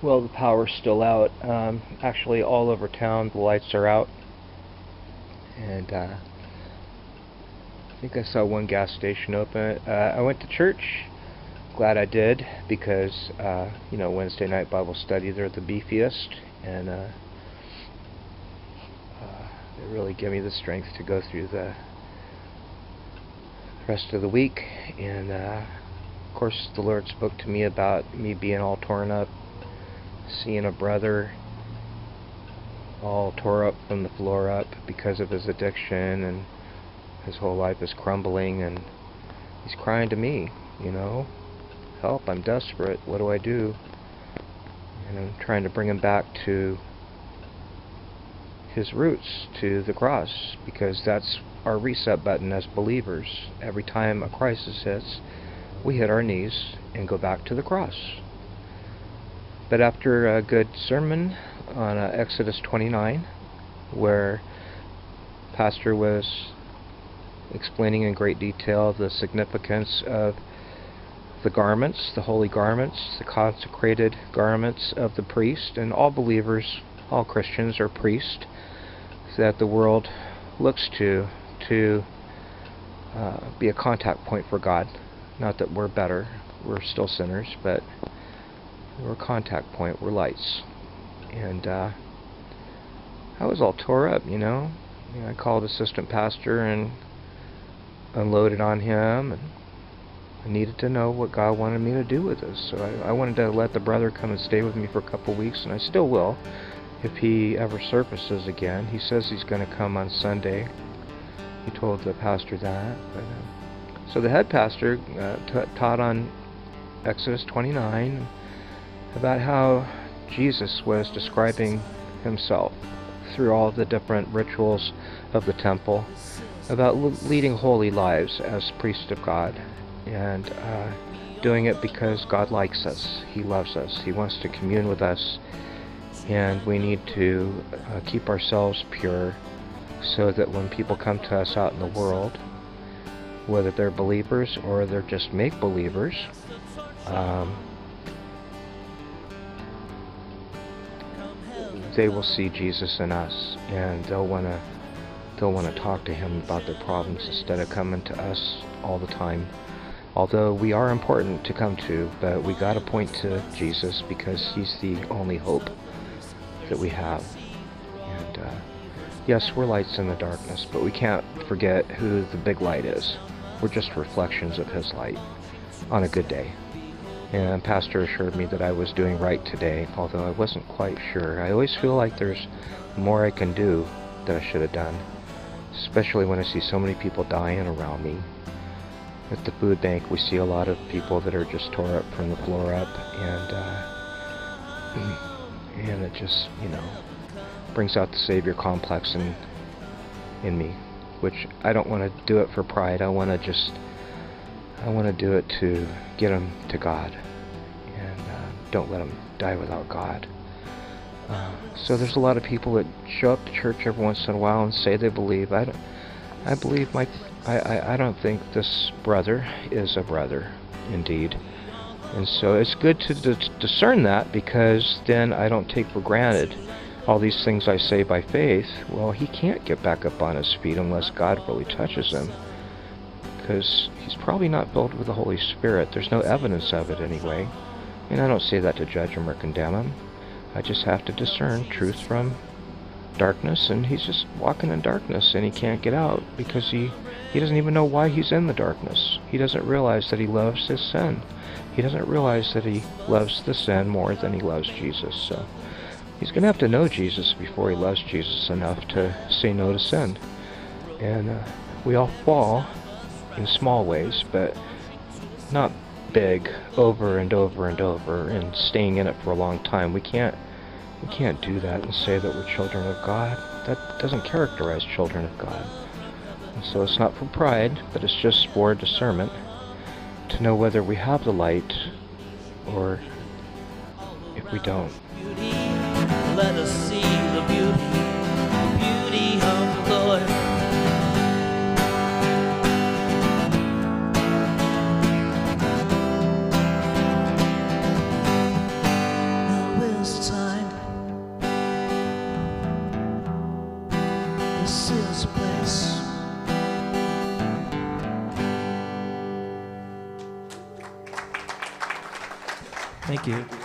Well, the power's still out. Actually, all over town, the lights are out. And I think I saw one gas station open. I went to church. Glad I did, because, Wednesday night Bible study, they're the beefiest. And they really give me the strength to go through the rest of the week. And, of course, the Lord spoke to me about me being all torn up, seeing a brother all tore up from the floor up because of his addiction, and his whole life is crumbling, and he's crying to me, help, I'm desperate, what do I do? And I'm trying to bring him back to his roots, to the cross, because that's our reset button as believers. Every time a crisis hits, we hit our knees and go back to the cross. But after a good sermon on Exodus 29, where Pastor was explaining in great detail the significance of the garments, the holy garments, the consecrated garments of the priest, and all believers, all Christians are priests that the world looks to be a contact point for God. Not that we're better, we're still sinners, but we're a contact point, we're lights. And I was all tore up, I called assistant pastor and unloaded on him, and I needed to know what God wanted me to do with this. So I wanted to let the brother come and stay with me for a couple weeks, and I still will if he ever surfaces again. He says he's going to come on Sunday. He told the pastor that. So the head pastor taught on Exodus 29 about how Jesus was describing himself through all the different rituals of the temple, about leading holy lives as priests of God, and doing it because God likes us, He loves us, He wants to commune with us, and we need to keep ourselves pure so that when people come to us out in the world, whether they're believers or they're just make-believers, they will see Jesus in us, and they'll want to talk to Him about their problems instead of coming to us all the time. Although we are important to come to, but we got to point to Jesus because He's the only hope that we have. And yes, we're lights in the darkness, but we can't forget who the big light is. We're just reflections of His light on a good day. And Pastor assured me that I was doing right today, although I wasn't quite sure. I always feel like there's more I can do that I should have done, especially when I see so many people dying around me. At the food bank, we see a lot of people that are just tore up from the floor up, and it just, brings out the Savior complex in me, which I don't want to do it for pride. I want to do it to get them to God, and don't let them die without God. So there's a lot of people that show up to church every once in a while and say they believe. I don't think this brother is a brother, indeed. And so it's good to discern that, because then I don't take for granted all these things I say by faith. Well, he can't get back up on his feet unless God really touches him, because he's probably not filled with the Holy Spirit. There's no evidence of it anyway. And I don't say that to judge him or condemn him. I just have to discern truth from darkness, and he's just walking in darkness, and he can't get out because he doesn't even know why he's in the darkness. He doesn't realize that he loves his sin. He doesn't realize that he loves the sin more than he loves Jesus. So he's going to have to know Jesus before he loves Jesus enough to say no to sin. And we all fall in small ways, but not big, over and over and over, and staying in it for a long time. We can't do that and say that we're children of God. That doesn't characterize children of God. And so it's not for pride, but it's just for discernment, to know whether we have the light or if we don't. Let us see the beauty of the Lord. I will this is a place. Thank you.